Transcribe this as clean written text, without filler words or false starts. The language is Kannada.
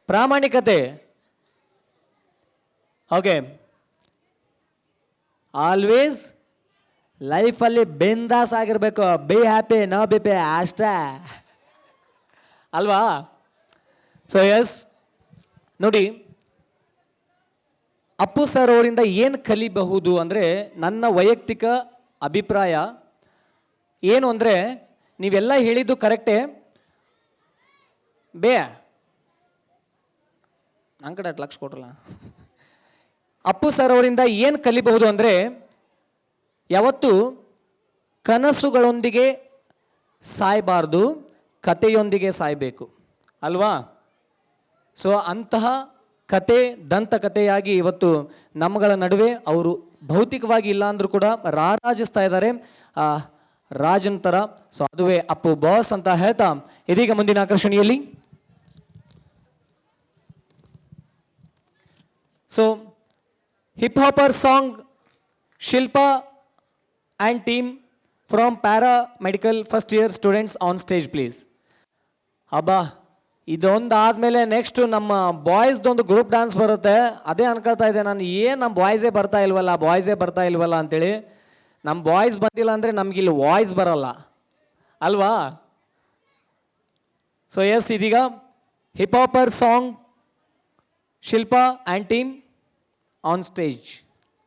ಪ್ರಾಮಾಣಿಕತೆ. ಓಕೆ, ಆಲ್ವೇಸ್ ಲೈಫಲ್ಲಿ ಬಿಂದಾಸ್ ಆಗಿರಬೇಕು. Be happy, no BP, ಅಷ್ಟೇ ಅಲ್ವಾ? ಸೊ ಎಸ್, ನೋಡಿ ಅಪ್ಪು ಸರ್ ಅವರಿಂದ ಏನು ಕಲಿಬಹುದು ಅಂದರೆ, ನನ್ನ ವೈಯಕ್ತಿಕ ಅಭಿಪ್ರಾಯ ಏನು ಅಂದರೆ, ನೀವೆಲ್ಲ ಹೇಳಿದ್ದು ಕರೆಕ್ಟೇ. ನನ್ನ ಕಡೆ ಲಕ್ಷ ಕೊಟ್ರಲ್ಲ. ಅಪ್ಪು ಸರ್ ಅವರಿಂದ ಏನು ಕಲಿಬಹುದು ಅಂದರೆ, ಯಾವತ್ತು ಕನಸುಗಳೊಂದಿಗೆ ಸಾಯಬಾರ್ದು, ಕಥೆಯೊಂದಿಗೆ ಸಾಯಬೇಕು ಅಲ್ವಾ? ಸೊ ಅಂತಹ ಕತೆ, ದಂತಕಥೆಯಾಗಿ ಇವತ್ತು ನಮ್ಮಗಳ ನಡುವೆ ಅವರು ಭೌತಿಕವಾಗಿ ಇಲ್ಲ ಅಂದರೂ ಕೂಡ ರಾರಾಜಿಸ್ತಾ ಇದ್ದಾರೆ ರಾಜನ್ ಥರ. ಸೊ ಅದುವೇ ಅಪ್ಪು ಬಾಸ್ ಅಂತ ಹೇಳ್ತಾ, ಇದೀಗ ಮುಂದಿನ ಆಕರ್ಷಣೆಯಲ್ಲಿ so hip hopper song Shilpa and team from paramedical first year students on stage please. ಅಬ್ಬಾ, ಇದೊಂದು ಆದಮೇಲೆ ನೆಕ್ಸ್ಟು ನಮ್ಮ ಬಾಯ್ಸ್ದೊಂದು ಗ್ರೂಪ್ ಡ್ಯಾನ್ಸ್ ಬರುತ್ತೆ. ಅದೇ ಅನ್ಕೊಳ್ತಾ ಇದ್ದೆ ನಾನು, ಏನು ನಮ್ಮ ಬಾಯ್ಸೇ ಬರ್ತಾ ಇಲ್ವಲ್ಲ ಅಂತೇಳಿ. ನಮ್ಮ ಬಾಯ್ಸ್ ಬಂದಿಲ್ಲ ಅಂದರೆ ನಮಗಿಲ್ಲಿ ವಾಯ್ಸ್ ಬರಲ್ಲ ಅಲ್ವಾ? ಸೊ ಎಸ್, ಇದೀಗ hip hopper song Shilpa and team on stage.